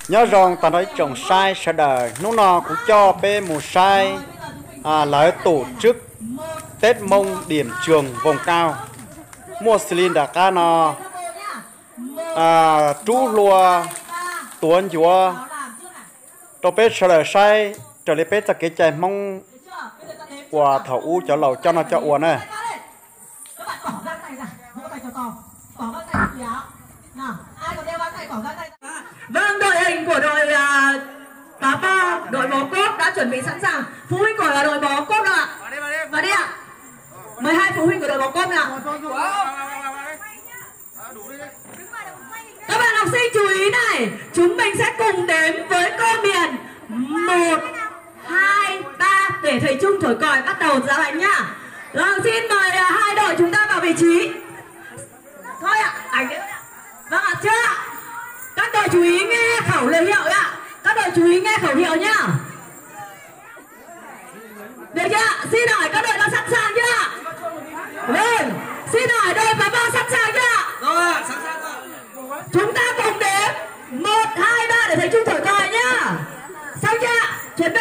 nhớ rằng ta nói trồng sai sẽ đời lúc nào cũng cho bé mù sai lại tổ chức Tết Mông điểm trường vùng cao mua xin đã ca nó chú lùa tuấn chúa cho bé sẽ đời sai trở lại bé cho cái chạy mong qua thầu u cho lầu cho nó cho uốn này. Các bạn bỏ găng tay ra, vỗ tay cho to, bỏ găng tay kìa. Nào, ai còn đeo găng tay bỏ găng tay. Vâng, đội hình của đội cá bo, đội bó cốt đã chuẩn bị sẵn sàng. Phụ huynh của đội bó cốt đâu ạ? Vào đi ạ. 12 phụ huynh của đội bó cốt nào. Các bạn học sinh chú ý này, chúng mình sẽ cùng đếm với cô miền 1, 2, 3 để thầy Trung thổi còi bắt đầu ra lệnh nhá. Vâng, xin mời hai đội chúng ta vào vị trí. Thôi ạ, ảnh đấy. Vâng ạ, chưa ạ? Các đội chú ý nghe khẩu hiệu ạ. Các đội chú ý nghe khẩu hiệu nhá. Được chưa ạ? Xin hỏi các đội đã sẵn sàng chưa ạ? Vâng, xin hỏi đội và ba sẵn sàng chưa ạ? Rồi ạ, sẵn sàng rồi. Chúng ta cùng đếm 1, 2, 3 để thầy Trung thổi còi nhá. Xong chưa ạ? Chuẩn bị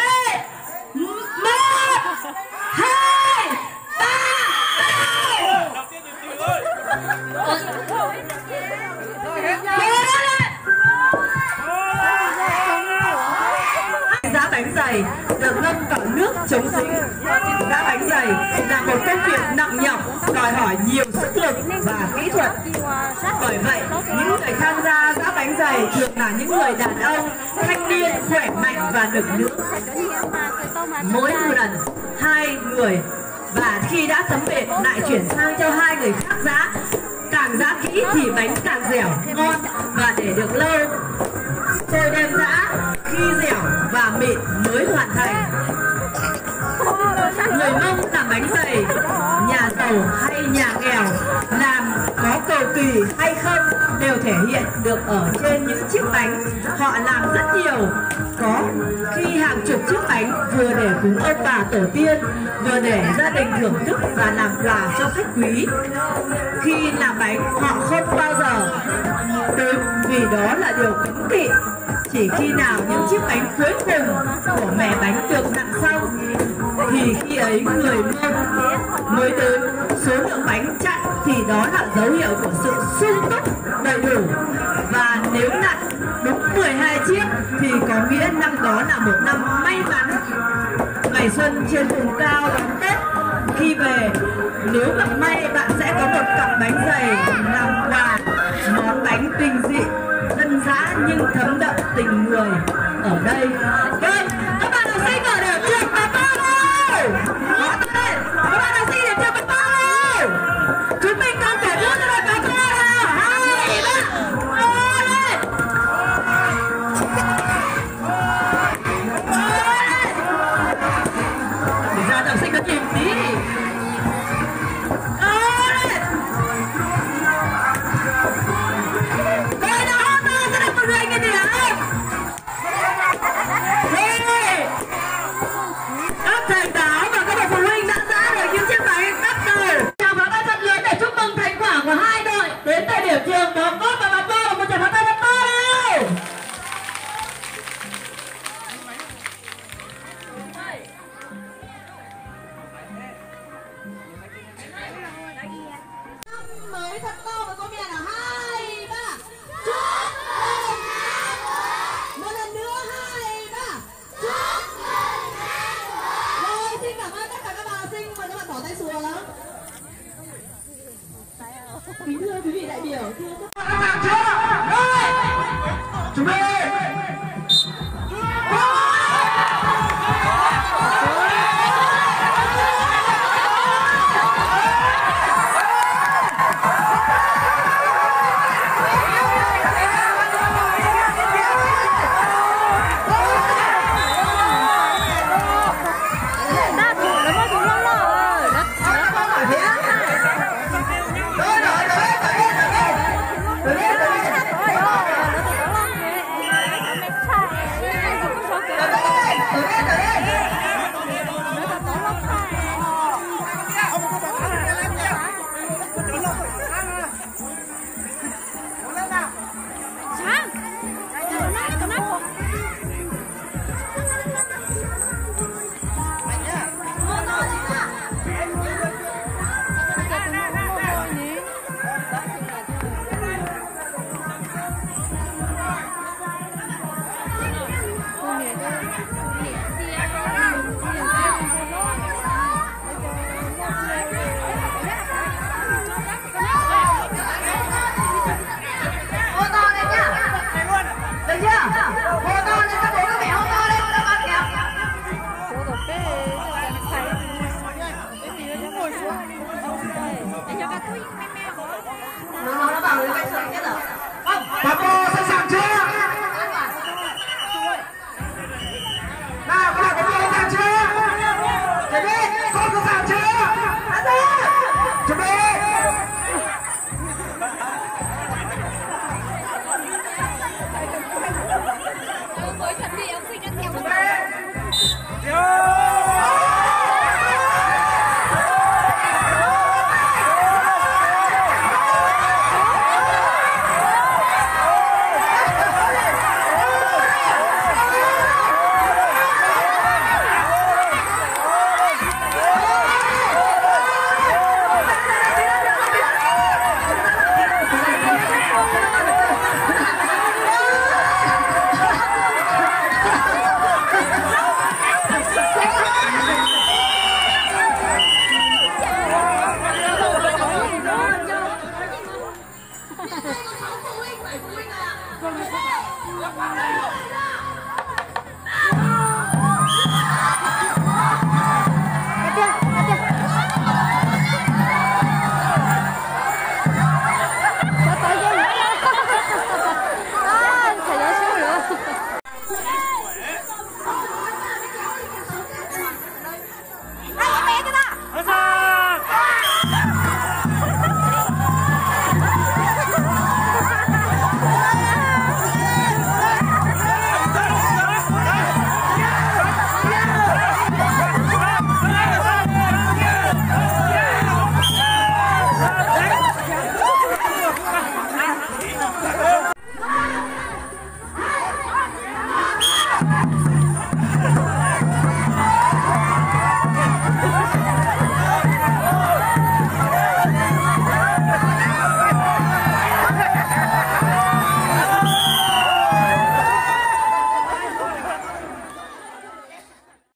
1, 2, 3, Giá bánh dày được ngâm bằng nước chống dính. Giá bánh dày là một công việc nặng nhọc, đòi hỏi nhiều sức lực và kỹ thuật. Bởi vậy, những người tham gia giã bánh dày thường là những người đàn ông, thanh niên, khỏe mạnh và nực nữ. Mỗi lần 2 người và khi đã thấm mệt lại chuyển sang cho 2 người khác giã. Càng giã kỹ thì bánh càng dẻo, ngon và để được lâu. Tôi đem giã khi dẻo và mịn mới hoàn thành. Người Mông làm bánh dày, nhà giàu hay nhà nghèo, làm có cầu kỳ hay không đều thể hiện được ở trên những chiếc bánh. Họ làm rất nhiều, có khi hàng chục chiếc bánh vừa để cúng ông bà tổ tiên, vừa để gia đình thưởng thức và làm quà cho khách quý. Khi làm bánh họ không bao giờ đếm vì đó là điều cấm kỵ. Chỉ khi nào những chiếc bánh cuối cùng của mẻ bánh được nặn xong thì khi ấy người Mông mới đến số lượng bánh chặn, thì đó là dấu hiệu của sự sung túc đầy đủ. Và nếu nặn đúng 12 chiếc thì có nghĩa năm đó là một năm may mắn. Ngày xuân trên vùng cao đón Tết, khi về nếu gặp may bạn sẽ có một cặp bánh dày làm quà, món bánh bình dị dân dã nhưng thấm đậm tình người ở đây. Vâng, các bạn học sinh ở điểm trường Bà Bao đâu? Có tên, các bạn học sinh điểm trường Bà Bao đâu? Chúng mình cần cổ vũ cho đội Bà Bao nào? 2, 3, lên! Để ra học sinh có nhìn tí. Các thầy giáo và các bậc phụ huynh đã ra được những chiếc bánh bắt đầu. Chào pháo tay thật lớn để chúc mừng thành quả của hai đội đến từ điểm trường Bó Cốt và Bà Bo. Một tràng pháo tay thật to nào. Mới thật to với cô miền là 2, 3. Chúc mừng năm mới. Một lần nữa 2, 3. Chúc mừng năm mới. Rồi, xin cảm ơn tất cả các bạn học sinh, mời các bạn bỏ tay xuống. Kính thưa quý vị đại biểu, thưa các bạn làm chưa? Rồi, chuẩn bị.